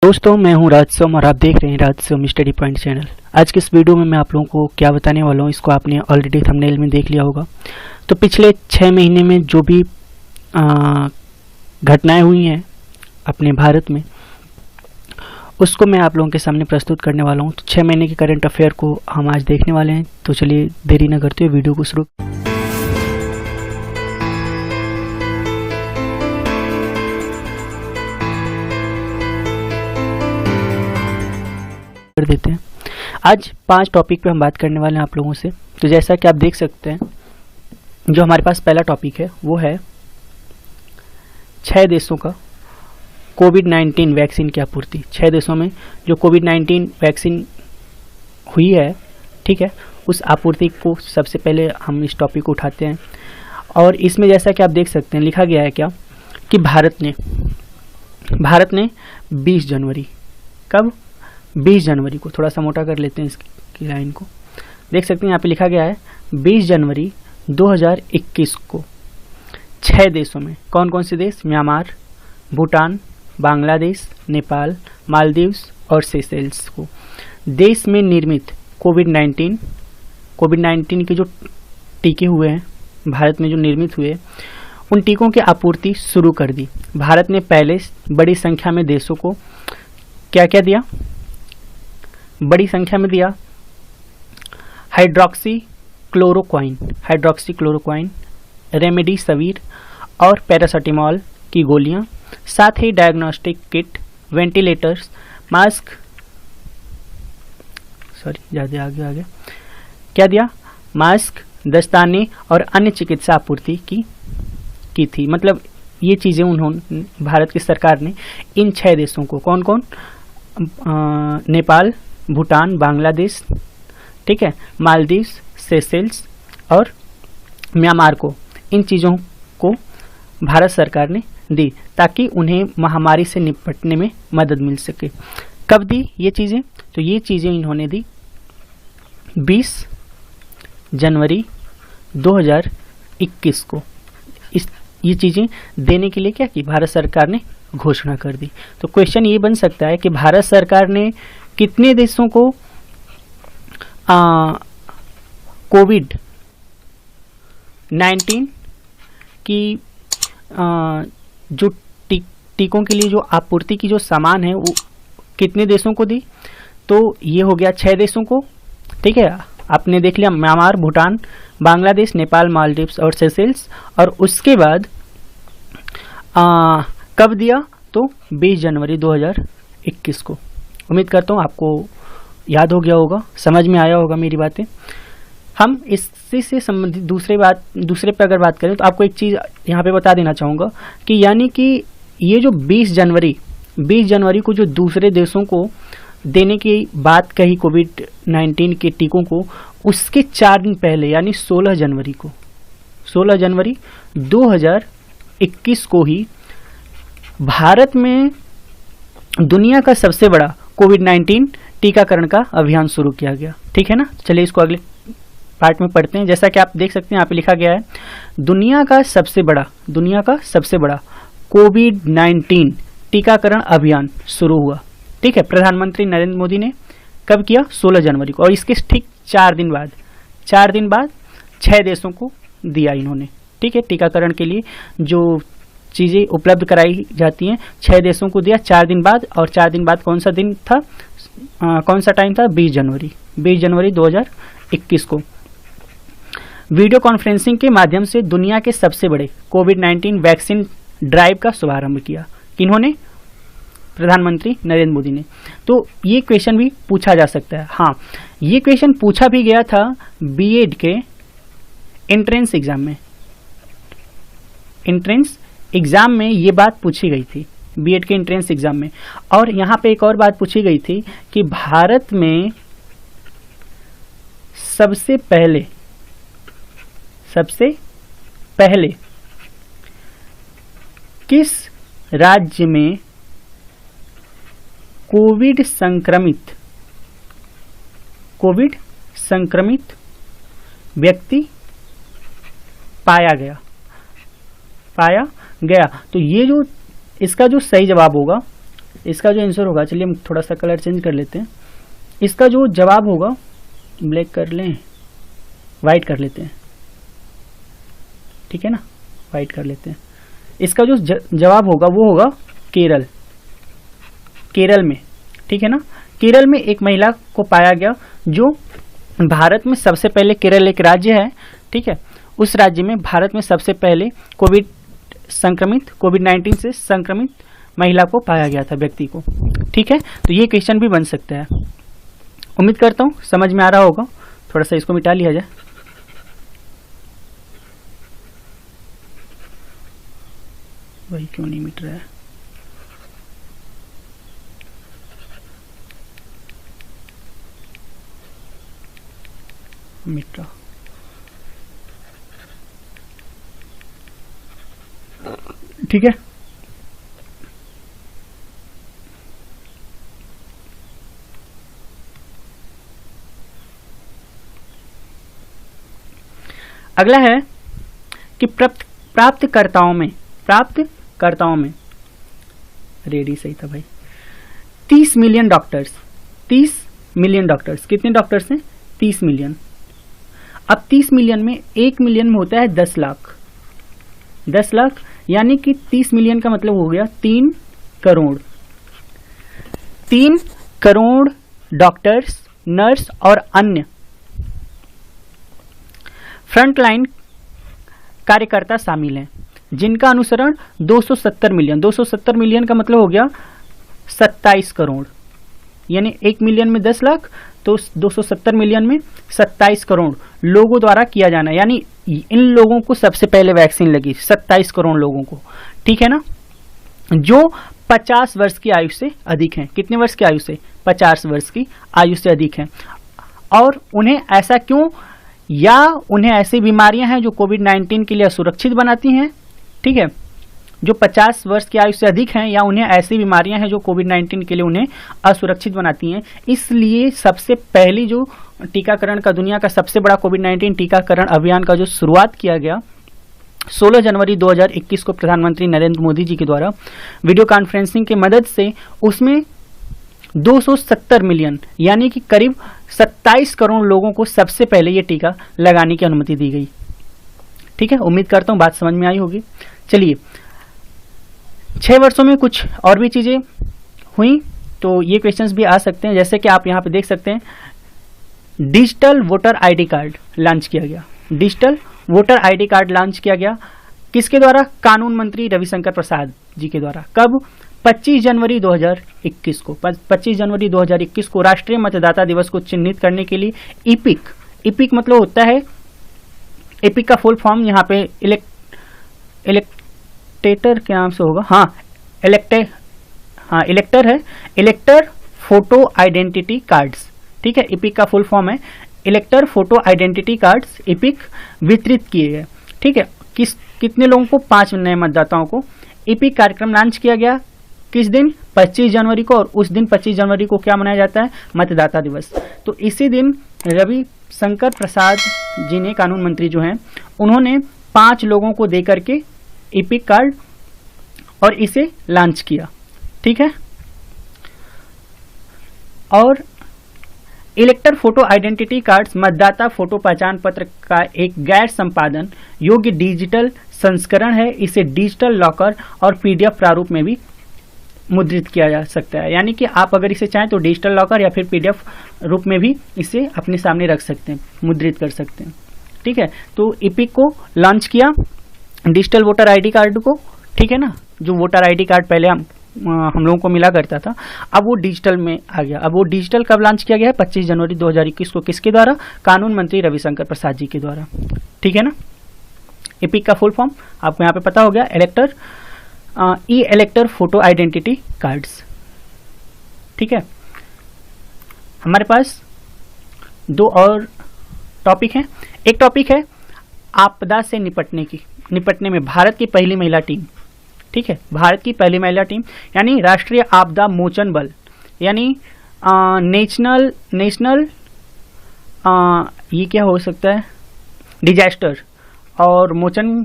दोस्तों, मैं हूं राजसोम और आप देख रहे हैं राजसोम स्टडी पॉइंट चैनल। आज के इस वीडियो में मैं आप लोगों को क्या बताने वाला हूं, इसको आपने ऑलरेडी थंबनेल में देख लिया होगा। तो पिछले 6 महीने में जो भी घटनाएं हुई हैं अपने भारत में, उसको मैं आप लोगों के सामने प्रस्तुत करने वाला हूं। तो 6 महीने के करंट अफेयर को हम आज देखने वाले हैं। तो चलिए देरी न करते हुए वीडियो को शुरू कर देते हैं। आज 5 टॉपिक पे हम बात करने वाले हैं आप लोगों से। तो जैसा कि आप देख सकते हैं, जो हमारे पास पहला टॉपिक है वो है 6 देशों का कोविड-19 वैक्सीन की आपूर्ति। 6 देशों में जो कोविड-19 वैक्सीन हुई है, ठीक है, उस आपूर्ति को सबसे पहले हम इस टॉपिक को उठाते हैं। और इसमें जैसा कि आप देख सकते हैं, लिखा गया है क्या कि भारत ने 20 जनवरी, कब 20 जनवरी को, थोड़ा सा मोटा कर लेते हैं इसकी लाइन को, देख सकते हैं यहाँ पे लिखा गया है 20 जनवरी 2021 को 6 देशों में, कौन कौन से देश? म्यांमार, भूटान, बांग्लादेश, नेपाल, मालदीव्स और सेशेल्स को देश में निर्मित कोविड-19 के जो टीके हुए हैं भारत में, जो निर्मित हुए, उन टीकों की आपूर्ति शुरू कर दी। भारत ने पहले बड़ी संख्या में देशों को क्या क्या दिया? बड़ी संख्या में दिया हाइड्रोक्सी क्लोरोक्वाइन, रेमडेसिविर और पैरासिटामोल की गोलियां, साथ ही डायग्नोस्टिक किट, वेंटिलेटर्स, मास्क, ज़्यादा आगे क्या दिया? मास्क, दस्ताने और अन्य चिकित्सा आपूर्ति की थी। मतलब ये चीज़ें उन्होंने, भारत की सरकार ने इन 6 देशों को, कौन कौन? नेपाल, भूटान, बांग्लादेश, ठीक है, मालदीव्स, सेशेल्स और म्यांमार को, इन चीज़ों को भारत सरकार ने दी ताकि उन्हें महामारी से निपटने में मदद मिल सके। कब दी ये चीज़ें? तो ये चीज़ें इन्होंने दी 20 जनवरी 2021 को। ये चीज़ें देने के लिए क्या की? भारत सरकार ने घोषणा कर दी। तो क्वेश्चन ये बन सकता है कि भारत सरकार ने कितने देशों को कोविड-19 की जो टीकों के लिए जो आपूर्ति की जो सामान है वो कितने देशों को दी? तो ये हो गया 6 देशों को, ठीक है। आपने देख लिया म्यांमार, भूटान, बांग्लादेश, नेपाल, मालदीव्स और सेशेल्स। और उसके बाद कब दिया? तो 20 जनवरी 2021 को। उम्मीद करता हूँ आपको याद हो गया होगा, समझ में आया होगा मेरी बातें। हम इससे से संबंधित दूसरे पे अगर बात करें तो आपको एक चीज़ यहाँ पे बता देना चाहूँगा कि यानी कि ये जो 20 जनवरी को जो दूसरे देशों को देने की बात कही कोविड-19 के टीकों को, उसके 4 दिन पहले यानी 16 जनवरी 2021 को ही भारत में दुनिया का सबसे बड़ा कोविड-19 टीकाकरण का अभियान शुरू किया गया, ठीक है ना। चलिए इसको अगले पार्ट में पढ़ते हैं। जैसा कि आप देख सकते हैं यहाँ पे लिखा गया है दुनिया का सबसे बड़ा कोविड-19 टीकाकरण अभियान शुरू हुआ, ठीक है। प्रधानमंत्री नरेंद्र मोदी ने कब किया? 16 जनवरी को। और इसके ठीक 4 दिन बाद 6 देशों को दिया इन्होंने, ठीक है। टीकाकरण के लिए जो चीज़ें उपलब्ध कराई जाती हैं 6 देशों को दिया 4 दिन बाद। और 4 दिन बाद कौन सा दिन था, कौन सा टाइम था? 20 जनवरी 2021 को वीडियो कॉन्फ्रेंसिंग के माध्यम से दुनिया के सबसे बड़े कोविड-19 वैक्सीन ड्राइव का शुभारंभ किया। किन्होंने? प्रधानमंत्री नरेंद्र मोदी ने। तो ये क्वेश्चन भी पूछा जा सकता है। हाँ, ये क्वेश्चन पूछा भी गया था बीएड के एंट्रेंस एग्जाम में ये बात पूछी गई थी, बीएड के एंट्रेंस एग्जाम में। और यहाँ पे एक और बात पूछी गई थी कि भारत में सबसे पहले किस राज्य में कोविड संक्रमित व्यक्ति पाया गया। तो ये जो इसका जो सही जवाब होगा इसका जो आंसर होगा, चलिए हम थोड़ा सा कलर चेंज कर लेते हैं, इसका जो जवाब होगा, ब्लैक कर लें, वाइट कर लेते हैं, ठीक है ना, वाइट कर लेते हैं। इसका जो जवाब होगा वो होगा केरल, केरल में, ठीक है ना। केरल में एक महिला को पाया गया जो भारत में सबसे पहले, केरल एक राज्य है, ठीक है, उस राज्य में भारत में सबसे पहले कोविड-19 से संक्रमित महिला को पाया गया था, व्यक्ति को, ठीक है। तो ये क्वेश्चन भी बन सकता है। उम्मीद करता हूँ समझ में आ रहा होगा। थोड़ा सा इसको मिटा लिया जाए। वही क्यों नहीं मिट रहा है? मिट रहा, ठीक है। अगला है कि प्राप्तकर्ताओं में रेडी सही था भाई, 30 मिलियन डॉक्टर्स, 30 मिलियन डॉक्टर्स, कितने डॉक्टर्स हैं? 30 मिलियन। अब 30 मिलियन में 1 मिलियन में होता है 10 लाख, 10 लाख यानी कि 30 मिलियन का मतलब हो गया 3 करोड़। 3 करोड़ डॉक्टर्स, नर्स और अन्य फ्रंटलाइन कार्यकर्ता शामिल हैं, जिनका अनुसरण 270 मिलियन, 270 मिलियन का मतलब हो गया 27 करोड़, यानी 1 मिलियन में 10 लाख तो 270 मिलियन में 27 करोड़ लोगों द्वारा किया जाना, यानी इन लोगों को सबसे पहले वैक्सीन लगी, 27 करोड़ लोगों को, ठीक है ना, जो 50 वर्ष की आयु से अधिक हैं। कितने वर्ष की आयु से? 50 वर्ष की आयु से अधिक हैं। और उन्हें ऐसा क्यों, या उन्हें ऐसी बीमारियां हैं जो कोविड-19 के लिए असुरक्षित बनाती हैं, ठीक है, जो 50 वर्ष की आयु से अधिक हैं, या उन्हें ऐसी बीमारियां हैं जो कोविड-19 के लिए उन्हें असुरक्षित बनाती हैं। इसलिए सबसे पहली जो टीकाकरण का, दुनिया का सबसे बड़ा कोविड-19 टीकाकरण अभियान का जो शुरुआत किया गया 16 जनवरी 2021 को प्रधानमंत्री नरेंद्र मोदी जी के द्वारा वीडियो कॉन्फ्रेंसिंग की मदद से, उसमें 270 मिलियन यानी कि करीब 27 करोड़ लोगों को सबसे पहले ये टीका लगाने की अनुमति दी गई, ठीक है। उम्मीद करता हूँ बात समझ में आई होगी। चलिए, 6 वर्षों में कुछ और भी चीजें हुई तो ये क्वेश्चंस भी आ सकते हैं, जैसे कि आप यहाँ पे देख सकते हैं, digital voter ID card launch किया गया। Digital voter ID card launch किया गया किसके द्वारा? कानून मंत्री रविशंकर प्रसाद जी के द्वारा। कब? 25 जनवरी 2021 को। 25 जनवरी 2021 को राष्ट्रीय मतदाता दिवस को चिन्हित करने के लिए इपिक मतलब होता है, एपिक का फुल फॉर्म यहाँ पे इलेक्टेटर के नाम से होगा, इलेक्टर है, इलेक्टर फोटो आइडेंटिटी कार्ड्स, ठीक है। इपिक का फुल फॉर्म है इलेक्टर फोटो आइडेंटिटी कार्ड्स, इपिक वितरित किए गए, ठीक है। कितने लोगों को? 5 नए मतदाताओं को। इपिक कार्यक्रम लॉन्च किया गया किस दिन? 25 जनवरी को, और उस दिन 25 जनवरी को क्या मनाया जाता है? मतदाता दिवस। तो इसी दिन रविशंकर प्रसाद जी ने, कानून मंत्री जो हैं, उन्होंने 5 लोगों को देकर के इपिक कार्ड और इसे लॉन्च किया, ठीक है। और इलेक्टर फोटो आइडेंटिटी कार्ड्स मतदाता फोटो पहचान पत्र का एक गैर संपादन योग्य डिजिटल संस्करण है। इसे डिजिटल लॉकर और पीडीएफ प्रारूप में भी मुद्रित किया जा सकता है, यानी कि आप अगर इसे चाहें तो डिजिटल लॉकर या फिर पीडीएफ रूप में भी इसे अपने सामने रख सकते हैं, मुद्रित कर सकते हैं, ठीक है। तो इपिक को लॉन्च किया, डिजिटल वोटर आईडी कार्ड को, ठीक है ना, जो वोटर आईडी कार्ड पहले हम लोगों को मिला करता था, अब वो डिजिटल में आ गया। अब वो डिजिटल कब लॉन्च किया गया है? 25 जनवरी 2021 को। किसके द्वारा? कानून मंत्री रविशंकर प्रसाद जी के द्वारा, ठीक है ना। इपिक का फुल फॉर्म आपको यहाँ पे पता हो गया, इलेक्टर फोटो आइडेंटिटी कार्ड्स, ठीक है। हमारे पास 2 और टॉपिक हैं। एक टॉपिक है आपदा से निपटने में भारत की पहली महिला टीम, ठीक है। भारत की पहली महिला टीम यानी राष्ट्रीय आपदा मोचन बल, यानी नेशनल ये क्या हो सकता है? डिजास्टर और मोचन,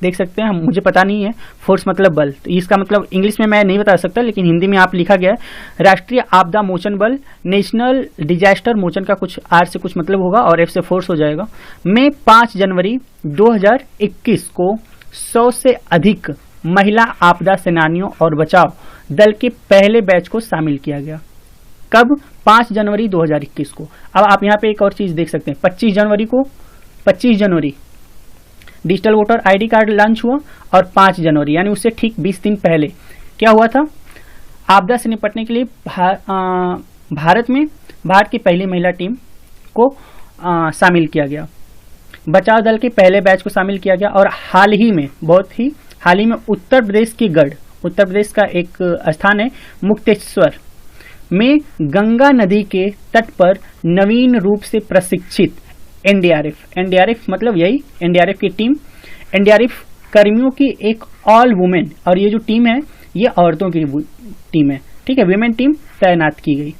देख सकते हैं, मुझे पता नहीं है। फोर्स मतलब बल, तो इसका मतलब इंग्लिश में मैं नहीं बता सकता, लेकिन हिंदी में आप लिखा गया है राष्ट्रीय आपदा मोचन बल, नेशनल डिजास्टर मोचन का कुछ आर से कुछ मतलब होगा और एफ से फोर्स हो जाएगा। में 5 जनवरी 2021 को 100 से अधिक महिला आपदा सेनानियों और बचाव दल के पहले बैच को शामिल किया गया। कब? 5 जनवरी 2021 को। अब आप यहाँ पे एक और चीज देख सकते हैं, 25 जनवरी digital voter ID card launch हुआ, और 5 जनवरी यानी उससे ठीक 20 दिन पहले क्या हुआ था? आपदा से निपटने के लिए भारत की पहली महिला टीम को शामिल किया गया, बचाव दल के पहले बैच को शामिल किया गया। और हाल ही में उत्तर प्रदेश की उत्तर प्रदेश का एक स्थान है मुक्तेश्वर में गंगा नदी के तट पर नवीन रूप से प्रशिक्षित एनडीआरएफ मतलब यही एनडीआरएफ की टीम, एनडीआरएफ कर्मियों की एक ऑल वुमेन, और ये जो टीम है ये औरतों की टीम है, ठीक है, वीमेन टीम तैनात की गई।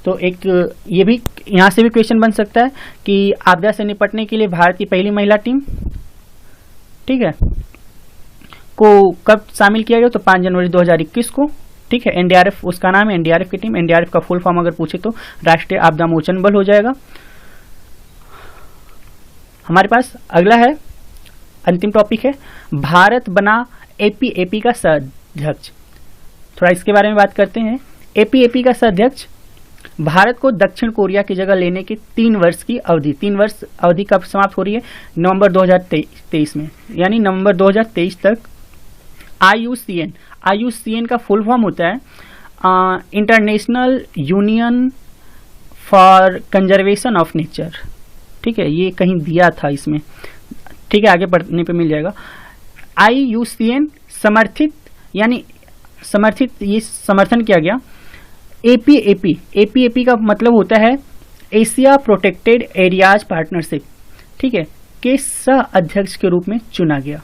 तो एक ये भी यहाँ से भी क्वेश्चन बन सकता है कि आपदा से निपटने के लिए भारत की पहली महिला टीम, ठीक है, को कब शामिल किया गया? तो 5 जनवरी 2021 को, ठीक है। एनडीआरएफ उसका नाम है, एनडीआरएफ की टीम। एनडीआरएफ का फुल फॉर्म अगर पूछे तो राष्ट्रीय आपदा मोचन बल हो जाएगा। हमारे पास अगला है, अंतिम टॉपिक है, भारत बना एपी का सह-अध्यक्ष। थोड़ा इसके बारे में बात करते हैं। एपी का सह-अध्यक्ष भारत को दक्षिण कोरिया की जगह लेने की 3 वर्ष की अवधि, 3 वर्ष अवधि कब समाप्त हो रही है? नवंबर 2023 में, यानी नवंबर 2023 तक। IUCN का फुल फॉर्म होता है international union for conservation of nature, ठीक है, ये कहीं दिया था इसमें, ठीक है, आगे पढ़ने पे मिल जाएगा। IUCN समर्थित, यानी समर्थित, ये समर्थन किया गया। एपी का मतलब होता है एशिया प्रोटेक्टेड एरियाज पार्टनरशिप, ठीक है, के सह अध्यक्ष के रूप में चुना गया,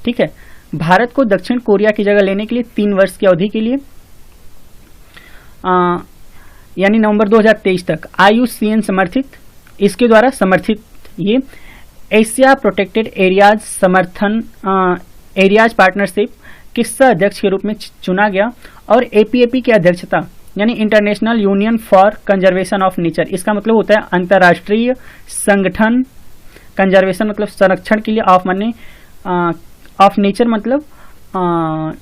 ठीक है। भारत को दक्षिण कोरिया की जगह लेने के लिए 3 वर्ष की अवधि के लिए यानी नवंबर 2023 तक IUCN समर्थित, इसके द्वारा समर्थित ये Asia protected areas areas partnership के सह अध्यक्ष के रूप में चुना गया। और एपी की अध्यक्षता यानी international union for conservation of nature, इसका मतलब होता है अंतर्राष्ट्रीय संगठन, कंजर्वेशन मतलब संरक्षण के लिए, ऑफ माने ऑफ नेचर मतलब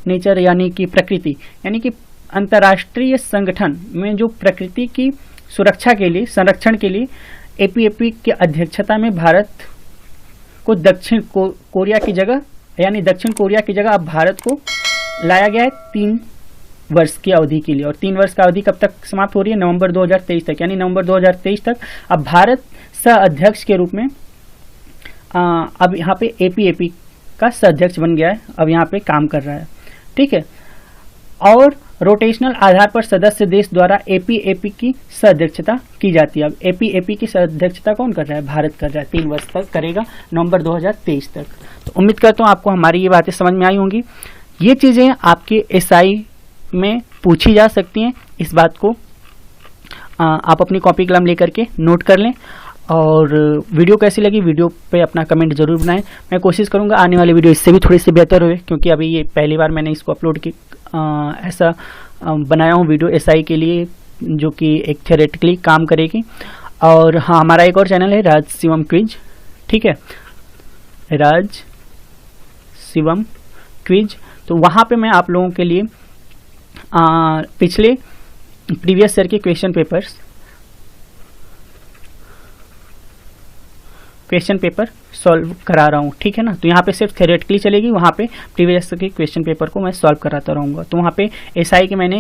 नेचर यानी कि प्रकृति, यानी कि अंतर्राष्ट्रीय संगठन में जो प्रकृति की सुरक्षा के लिए, संरक्षण के लिए एपी की अध्यक्षता में भारत को दक्षिण कोरिया की जगह, यानी दक्षिण कोरिया की जगह अब भारत को लाया गया है 3 वर्ष की अवधि के लिए। और 3 वर्ष का अवधि कब तक समाप्त हो रही है? नवंबर 2023 तक, यानी नवंबर 2023 तक अब भारत सह अध्यक्ष के रूप में अब यहाँ पे एपी का सह अध्यक्ष बन गया है, अब यहाँ पे काम कर रहा है, ठीक है। और रोटेशनल आधार पर सदस्य देश द्वारा एपी की सह अध्यक्षता की जाती है। अब एपी की सह अध्यक्षता कौन कर रहा है? भारत कर रहा है, 3 वर्ष तक करेगा, नवंबर 2023 तक। तो उम्मीद करता हूँ आपको हमारी ये बातें समझ में आई होंगी। ये चीज़ें आपके SI में पूछी जा सकती हैं, इस बात को आप अपनी कॉपी कलम लेकर के नोट कर लें। और वीडियो कैसी लगी, वीडियो पे अपना कमेंट जरूर बनाएं। मैं कोशिश करूंगा आने वाली वीडियो इससे भी थोड़ी सी बेहतर हुए, क्योंकि अभी ये पहली बार मैंने इसको अपलोड की ऐसा बनाया हूँ वीडियो SI के लिए, जो कि एक थियोरेटिकली काम करेगी। और हाँ, हमारा एक और चैनल है राज शिवम क्विज, ठीक है, राज शिवम क्विज। तो वहाँ पे मैं आप लोगों के लिए पिछले प्रीवियस ईयर के क्वेश्चन पेपर सॉल्व करा रहा हूँ, ठीक है ना। तो यहाँ पे सिर्फ थ्योरेटिकली चलेगी, वहाँ पे प्रीवियस के क्वेश्चन पेपर को मैं सॉल्व कराता रहूँगा। तो वहाँ पे SI के मैंने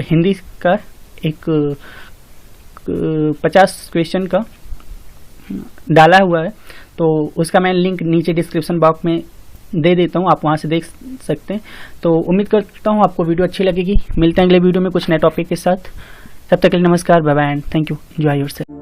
हिंदी का एक 50 क्वेश्चन का डाला हुआ है, तो उसका मैं लिंक नीचे डिस्क्रिप्शन बॉक्स में दे देता हूँ, आप वहाँ से देख सकते हैं। तो उम्मीद करता हूँ आपको वीडियो अच्छी लगेगी। मिलते हैं अगले वीडियो में कुछ नए टॉपिक के साथ, तब तक के लिए नमस्कार, bye bye and thank you, enjoy yourself.